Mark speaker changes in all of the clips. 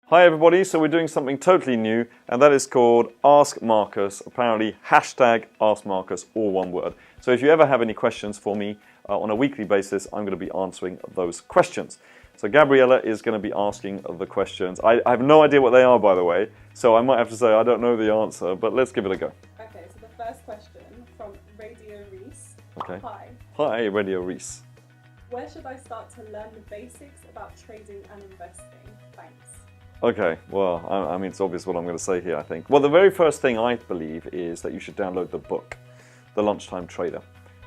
Speaker 1: Hi everybody, so we're doing something totally new, and that is called Ask Marcus, apparently hashtag Ask Marcus, all one word. So if you ever have any questions for me on a weekly basis, I'm going to be answering those questions. So Gabriella is going to be asking the questions. I have no idea what they are, by the way, so I might have to say I don't know the answer, but let's give it a go.
Speaker 2: Okay, so the first question from Radio Reese.
Speaker 1: Okay.
Speaker 2: Hi.
Speaker 1: Hi, Radio Reese.
Speaker 2: Where should I start to learn the basics about trading and investing? Thanks.
Speaker 1: Okay, well, I mean, it's obvious what I'm going to say here, I think. Well, the very first thing I believe is that you should download the book, The Lunchtime Trader.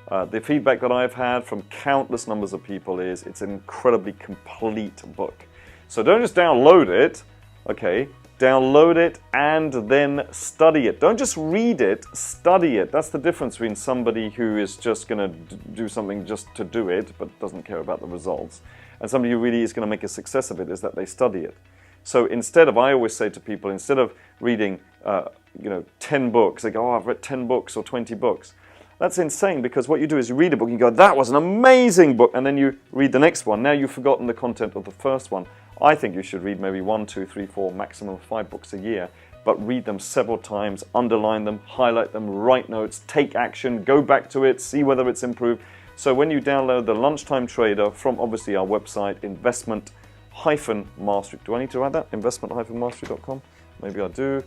Speaker 1: The feedback that I've had from countless numbers of people is it's an incredibly complete book. So don't just download it, okay? Download it and then study it. Don't just read it, study it. That's the difference between somebody who is just going to do something just to do it, but doesn't care about the results, and somebody who really is going to make a success of it is that they study it. So instead of, I always say to people, instead of reading 10 books, they go, oh, I've read 10 books or 20 books. That's insane, because what you do is you read a book and you go, that was an amazing book, and then you read the next one. Now you've forgotten the content of the first one. I think you should read maybe 1, 2, 3, 4, maximum 5 books a year, but read them several times, underline them, highlight them, write notes, take action, go back to it, see whether it's improved. So when you download the Lunchtime Trader from obviously our website, investment-mastery. Do I need to write that? Investment-mastery.com? Maybe I do.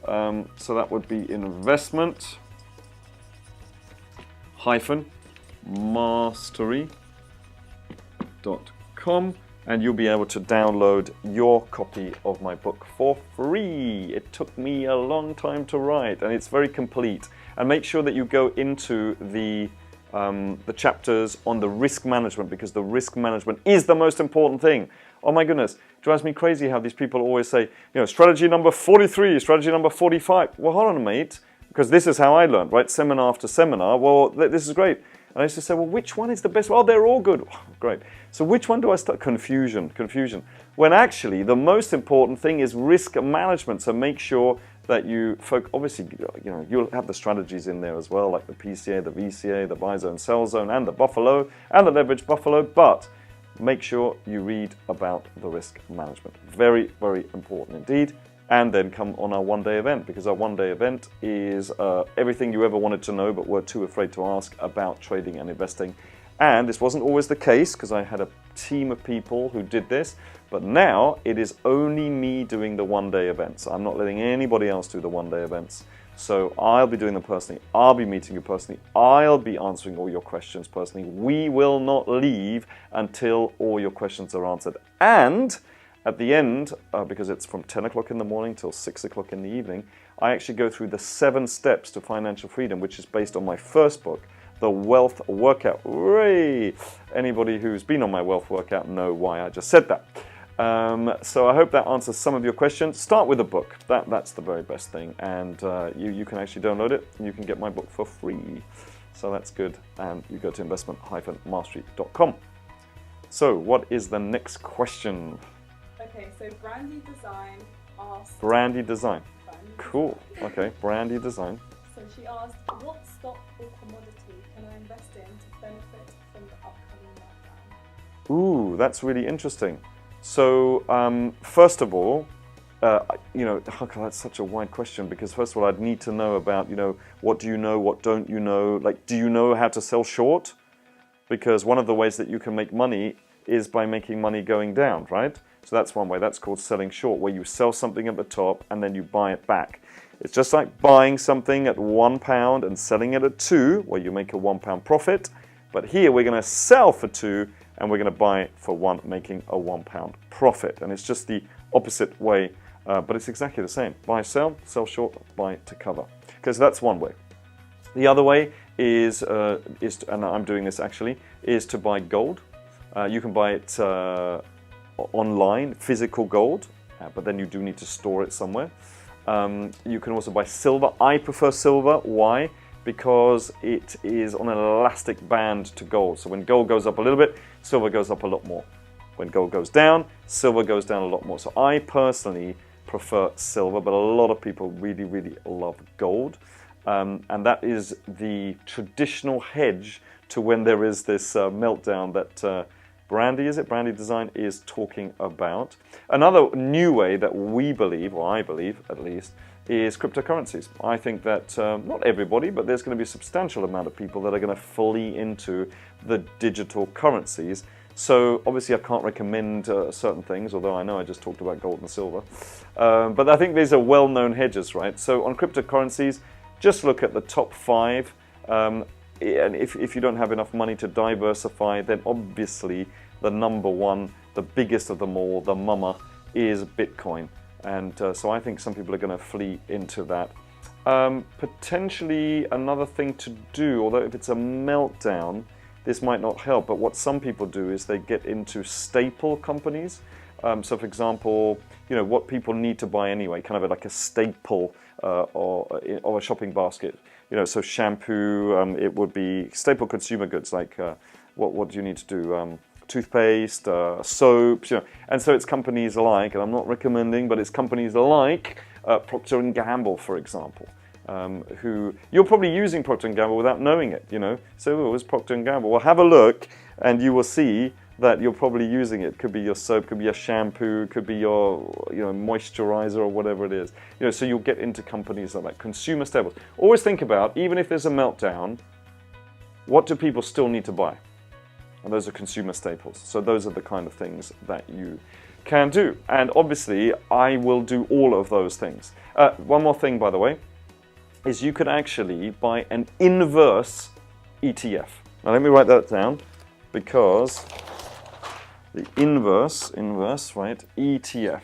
Speaker 1: So that would be investment-mastery.com, and you'll be able to download your copy of my book for free. It took me a long time to write, and it's very complete. And make sure that you go into the chapters on the risk management, because the risk management is the most important thing. Oh my goodness, it drives me crazy how these people always say, strategy number 43, strategy number 45. Well, hold on, mate, because this is how I learned, right? Seminar after seminar. Well, this is great. And I used to say, well, which one is the best? Well, they're all good. Oh, great. So which one do I start? Confusion. When actually the most important thing is risk management. So make sure that you obviously, you'll have the strategies in there as well, like the PCA, the VCA, the buy zone, sell zone, and the Buffalo, and the leverage Buffalo, but make sure you read about the risk management. Very, very important indeed. And then come on our one-day event, because our one-day event is everything you ever wanted to know but were too afraid to ask about trading and investing. And this wasn't always the case, because I had a team of people who did this, but now it is only me doing the one-day events. I'm not letting anybody else do the one-day events. So I'll be doing them personally. I'll be meeting you personally. I'll be answering all your questions personally. We will not leave until all your questions are answered. And at the end, because it's from 10 o'clock in the morning till 6 o'clock in the evening, I actually go through the 7 steps to financial freedom, which is based on my first book, The Wealth Workout. Hooray! Anybody who's been on my wealth workout know why I just said that. So I hope that answers some of your questions. Start with a book. That's the very best thing. And you can actually download it, and you can get my book for free. So that's good. And you go to investment-mastery.com. So what is the next question?
Speaker 2: Okay, so Brandy Design asked...
Speaker 1: Brandy Design. Cool. Okay, Brandy Design.
Speaker 2: So she asked, what stock or commodity can I invest in to benefit from the upcoming meltdown?
Speaker 1: Ooh, that's really interesting. So, first of all, that's such a wide question, because first of all, I'd need to know about, what do you know, what don't you know? Like, do you know how to sell short? Because one of the ways that you can make money is by making money going down, right? So that's one way. That's called selling short, where you sell something at the top and then you buy it back. It's just like buying something at £1 and selling it at 2, where you make a £1 profit. But here we're going to sell for 2 and we're going to buy it for 1, making a £1 profit. And it's just the opposite way, but it's exactly the same. Buy, sell short, buy to cover. Because that's one way. The other way is and I'm doing this actually, is to buy gold. You can buy it online, physical gold, but then you do need to store it somewhere. You can also buy silver. I prefer silver. Why? Because it is on an elastic band to gold. So when gold goes up a little bit, silver goes up a lot more. When gold goes down, silver goes down a lot more. So I personally prefer silver, but a lot of people really, really love gold. And that is the traditional hedge to when there is this meltdown that Brandy, is it? Brandy Design is talking about. Another new way that we believe, or I believe at least, is cryptocurrencies. I think that not everybody, but there's going to be a substantial amount of people that are going to flee into the digital currencies. So obviously I can't recommend certain things, although I know I just talked about gold and silver. But I think these are well-known hedges, right? So on cryptocurrencies, just look at the top 5. And if you don't have enough money to diversify, then obviously the number one, the biggest of them all, the mama, is Bitcoin. And so I think some people are going to flee into that. Potentially another thing to do, although if it's a meltdown, this might not help, but what some people do is they get into staple companies. So for example, what people need to buy anyway, kind of like a staple or a shopping basket. So shampoo, it would be staple consumer goods like what do you need to do? Toothpaste, soaps, and so it's companies like, and I'm not recommending, but it's companies like Procter & Gamble, for example. Who you're probably using Procter & Gamble without knowing it, So it was Procter & Gamble. Well, have a look, and you will see that you're probably using it. Could be your soap, could be your shampoo, could be your moisturizer or whatever it is. So you'll get into companies like that. Consumer staples. Always think about, even if there's a meltdown, what do people still need to buy? And those are consumer staples. So those are the kind of things that you can do. And obviously, I will do all of those things. One more thing, by the way, is you could actually buy an inverse ETF. Now let me write that down, because the inverse, right, ETF.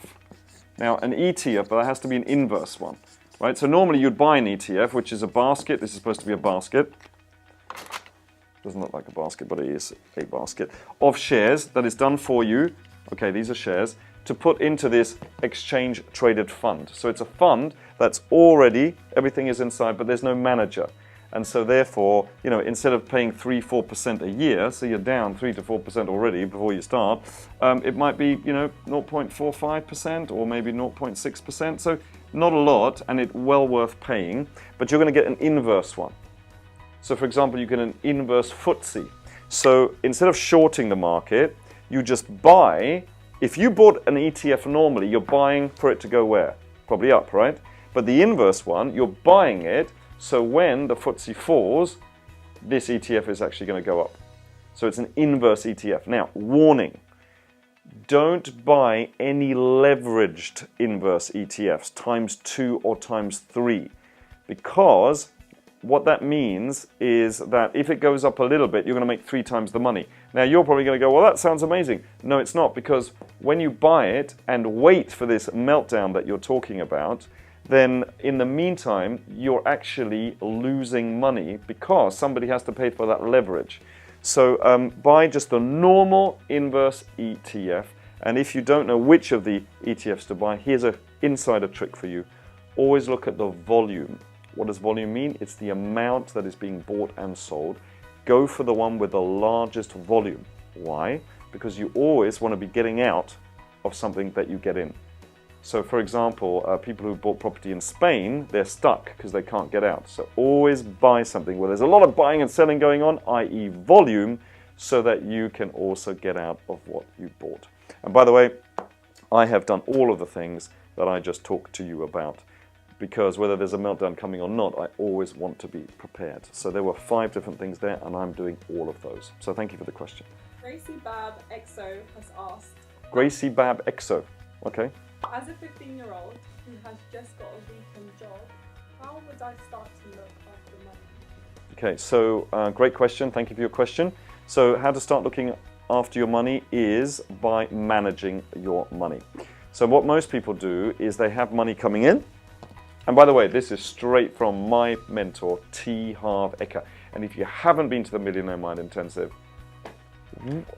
Speaker 1: Now an ETF, but that has to be an inverse one, right? So normally you'd buy an ETF, which is a basket. This is supposed to be a basket. Doesn't look like a basket, but it is a basket of shares that is done for you. Okay, these are shares to put into this exchange traded fund. So it's a fund that's already, everything is inside, but there's no manager. And so therefore, instead of paying 3-4% a year, so you're down 3 to 4% already before you start, it might be, 0.45% or maybe 0.6%. So not a lot, and it's well worth paying, but you're going to get an inverse one. So for example, you get an inverse FTSE. So instead of shorting the market, you just buy. If you bought an ETF normally, you're buying for it to go where? Probably up, right? But the inverse one, you're buying it, so when the FTSE falls, this ETF is actually going to go up. So it's an inverse ETF. Now, warning, don't buy any leveraged inverse ETFs, ×2 or ×3, because what that means is that if it goes up a little bit, you're going to make 3 times the money. Now, you're probably going to go, well, that sounds amazing. No, it's not, because when you buy it and wait for this meltdown that you're talking about, then in the meantime, you're actually losing money because somebody has to pay for that leverage. So buy just the normal inverse ETF. And if you don't know which of the ETFs to buy, here's an insider trick for you. Always look at the volume. What does volume mean? It's the amount that is being bought and sold. Go for the one with the largest volume. Why? Because you always want to be getting out of something that you get in. So for example, people who bought property in Spain, they're stuck because they can't get out. So always buy something where there's a lot of buying and selling going on, i.e. volume, so that you can also get out of what you bought. And by the way, I have done all of the things that I just talked to you about, because whether there's a meltdown coming or not, I always want to be prepared. So there were 5 different things there, and I'm doing all of those. So thank you for the question.
Speaker 2: Gracie Bab EXO has asked,
Speaker 1: Gracie Bab EXO, okay.
Speaker 2: As a 15-year-old who has just got a weekend job, how would I start to look after money?
Speaker 1: Okay, so great question. Thank you for your question. So how to start looking after your money is by managing your money. So what most people do is they have money coming in. And by the way, this is straight from my mentor, T. Harv Eker. And if you haven't been to the Millionaire Mind Intensive,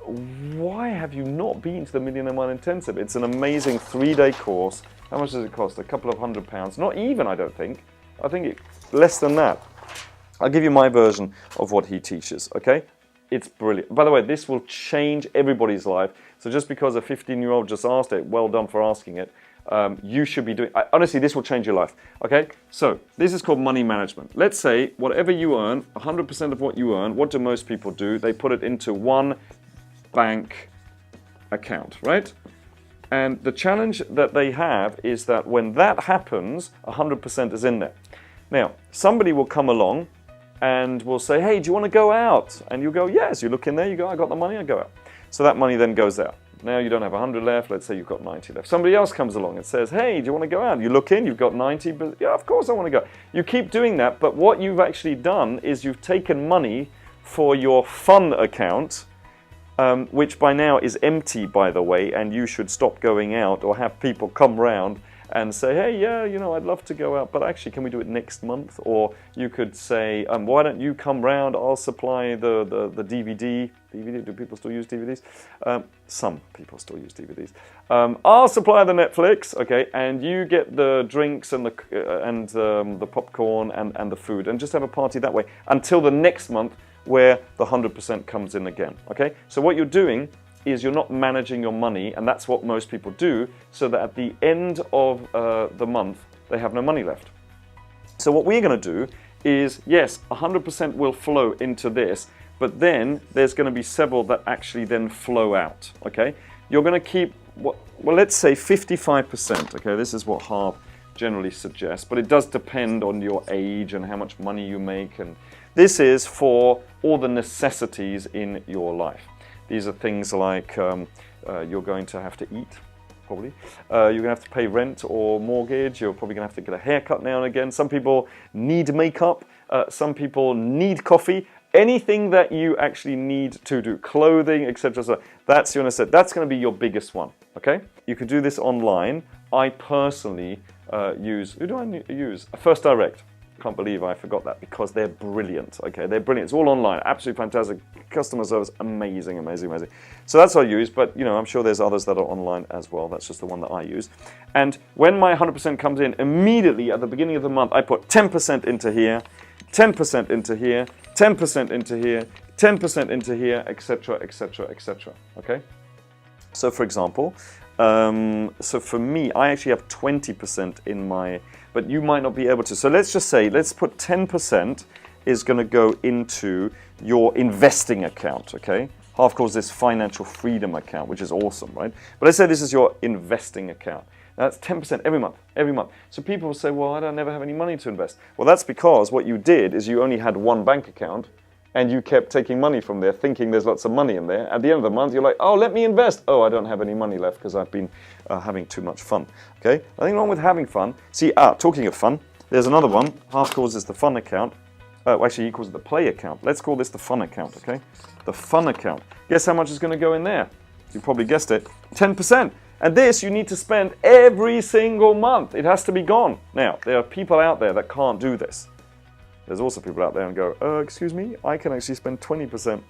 Speaker 1: why have you not been to the Millionaire Mind Intensive? It's an amazing 3-day course. How much does it cost? A couple of £100. Not even, I don't think. I think less than that. I'll give you my version of what he teaches, okay? It's brilliant. By the way, this will change everybody's life. So just because a 15-year-old just asked it, well done for asking it. You should be doing, honestly, this will change your life, okay? So this is called money management. Let's say whatever you earn, 100% of what you earn, what do most people do? They put it into one bank account, right? And the challenge that they have is that when that happens, 100% is in there. Now, somebody will come along and will say, hey, do you want to go out? And you go, yes. You look in there, you go, I got the money, I go out. So that money then goes out. Now you don't have 100 left, let's say you've got 90 left. Somebody else comes along and says, hey, do you want to go out? You look in, you've got 90, but yeah, of course I want to go. You keep doing that, but what you've actually done is you've taken money for your fun account, which by now is empty, by the way, and you should stop going out or have people come round and say, hey, yeah, you know, I'd love to go out, but actually, can we do it next month? Or you could say, why don't you come round, I'll supply the DVD. DVD, do people still use DVDs? Some people still use DVDs. I'll supply the Netflix, okay, and you get the drinks and the popcorn and the food, and just have a party that way until the next month where the 100% comes in again, okay? So what you're doing is you're not managing your money, and that's what most people do, so that at the end of the month, they have no money left. So what we're going to do is, yes, 100% will flow into this, but then there's going to be several that actually then flow out, okay? You're going to keep, well, let's say 55%, okay? This is what Harv generally suggests, but it does depend on your age and how much money you make, and this is for all the necessities in your life. These are things like you're going to have to eat, probably. You're going to have to pay rent or mortgage. You're probably going to have to get a haircut now and again. Some people need makeup. Some people need coffee. Anything that you actually need to do, clothing, etc. So that's going to be your biggest one. Okay? You can do this online. I personally use. Who do I use? First Direct. Can't believe I forgot that, because they're brilliant. Okay, they're brilliant. It's all online, absolutely fantastic. Customer service, amazing, amazing, amazing. So that's what I use, but you know, I'm sure there's others that are online as well. That's just the one that I use. And when my 100% comes in, immediately at the beginning of the month, I put 10% into here, 10% into here, 10% into here, 10% into here, etc., etc., etc. Okay. So for example, so for me, I actually have 20% in my, but you might not be able to. So let's just say, let's put 10% is going to go into your investing account, okay? Harv calls this financial freedom account, which is awesome, right? But let's say this is your investing account. Now that's 10% every month. So people will say, well, I don't never have any money to invest. Well, that's because what you did is you only had one bank account, and you kept taking money from there, thinking there's lots of money in there. At the end of the month, you're like, oh, let me invest. Oh, I don't have any money left because I've been having too much fun. Okay? Nothing wrong with having fun. See, talking of fun, there's another one. Harv calls this the fun account. Actually, he calls it the play account. Let's call this the fun account, okay? The fun account. Guess how much is going to go in there? You probably guessed it. 10%. And this you need to spend every single month. It has to be gone. Now, there are people out there that can't do this. There's also people out there and go, excuse me, I can actually spend 20%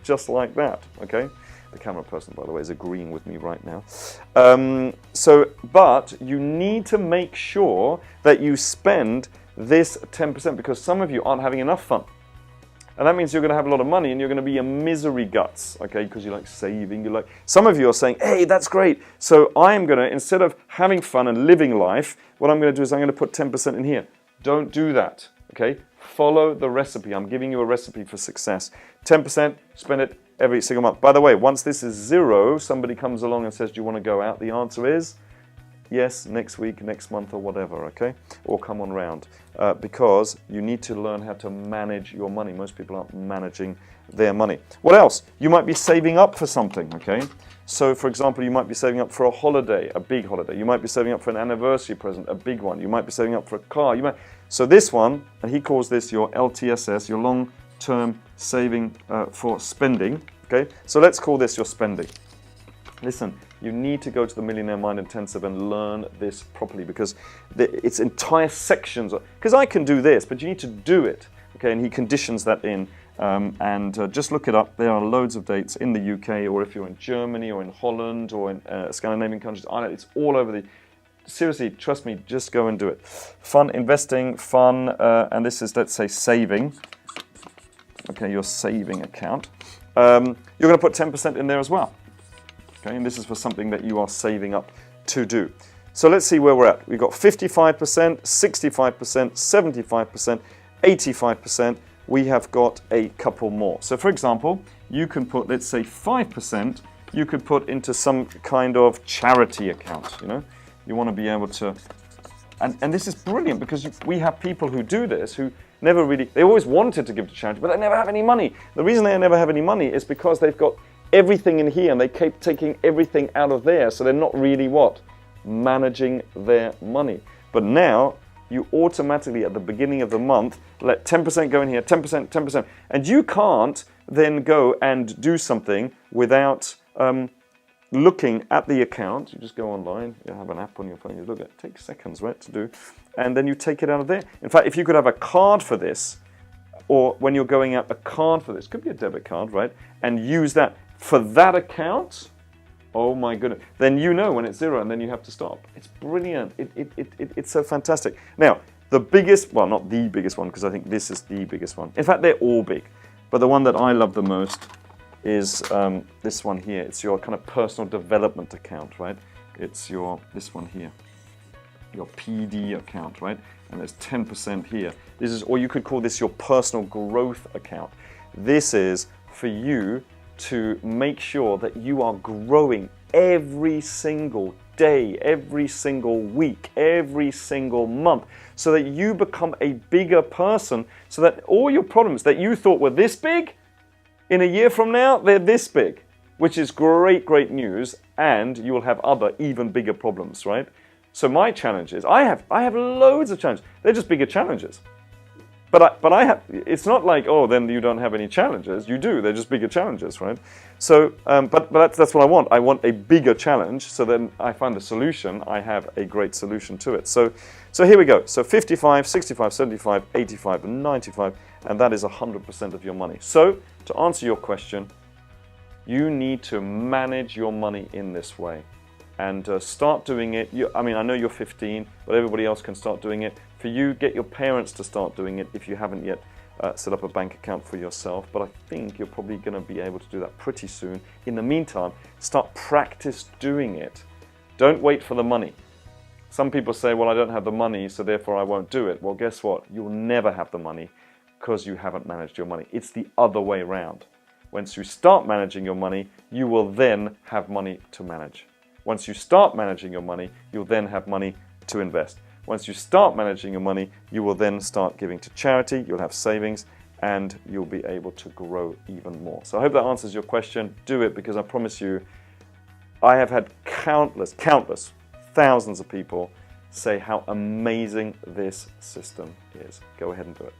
Speaker 1: just like that, okay? The camera person, by the way, is agreeing with me right now. But you need to make sure that you spend this 10%, because some of you aren't having enough fun. And that means you're going to have a lot of money and you're going to be a misery guts, okay? Because you like saving, some of you are saying, hey, that's great. So I'm going to, instead of having fun and living life, what I'm going to do is I'm going to put 10% in here. Don't do that, okay? Follow the recipe. I'm giving you a recipe for success. 10%, spend it every single month. By the way, once this is zero, somebody comes along and says, do you want to go out? The answer is yes, next week, next month, or whatever, okay? Or come on round. Because you need to learn how to manage your money. Most people aren't managing their money. What else? You might be saving up for something, okay? So, for example, you might be saving up for a holiday, a big holiday. You might be saving up for an anniversary present, a big one. You might be saving up for a car. So this one, and he calls this your LTSS, your long-term saving for spending, okay? So let's call this your spending. Listen, you need to go to the Millionaire Mind Intensive and learn this properly, because it's entire sections. Because I can do this, but you need to do it, okay? And he conditions that in. Just look it up. There are loads of dates in the UK, or if you're in Germany or in Holland or in Scandinavian countries, Ireland, it's all over the... Seriously, trust me, just go and do it. Fun investing, fun, and this is, let's say, saving. Okay, your saving account. You're going to put 10% in there as well. Okay, and this is for something that you are saving up to do. So let's see where we're at. We've got 55%, 65%, 75%, 85%. We have got a couple more. So for example, you can put, let's say, 5% you could put into some kind of charity account, you know. You want to be able to, and this is brilliant because we have people who do this who never really, they always wanted to give to charity, but they never have any money. The reason they never have any money is because they've got everything in here and they keep taking everything out of there, so they're not really what? Managing their money. But now, you automatically at the beginning of the month let 10% go in here, 10%, 10%. And you can't then go and do something without looking at the account. You just go online, you have an app on your phone, you look at it, it takes seconds, right, to do. And then you take it out of there. In fact, if you could have a card for this, or when you're going out, a card for this, could be a debit card, right, and use that for that account, oh my goodness. Then you know when it's zero and then you have to stop. It's brilliant. It's so fantastic. Now, the biggest, well, not the biggest one, because I think this is the biggest one. In fact, they're all big. But the one that I love the most is this one here. It's your kind of personal development account, right? It's this one here, your PD account, right? And there's 10% here. This is, or you could call this your personal growth account. This is for you to make sure that you are growing every single day, every single week, every single month, so that you become a bigger person, so that all your problems that you thought were this big, in a year from now, they're this big, which is great, great news, and you will have other even bigger problems, right? So my challenges, I have loads of challenges. They're just bigger challenges. But I have, it's not like, oh, then you don't have any challenges. You do, they're just bigger challenges, right? So, but that's what I want. I want a bigger challenge, so then I find a solution, I have a great solution to it. So here we go. So 55, 65, 75, 85, and 95, and that is 100% of your money. So to answer your question, you need to manage your money in this way. And start doing it. I mean, I know you're 15, but everybody else can start doing it. For you, get your parents to start doing it if you haven't yet set up a bank account for yourself. But I think you're probably going to be able to do that pretty soon. In the meantime, start practice doing it. Don't wait for the money. Some people say, well, I don't have the money, so therefore I won't do it. Well, guess what? You'll never have the money because you haven't managed your money. It's the other way around. Once you start managing your money, you will then have money to manage. Once you start managing your money, you'll then have money to invest. Once you start managing your money, you will then start giving to charity, you'll have savings, and you'll be able to grow even more. So I hope that answers your question. Do it, because I promise you, I have had countless, thousands of people say how amazing this system is. Go ahead and do it.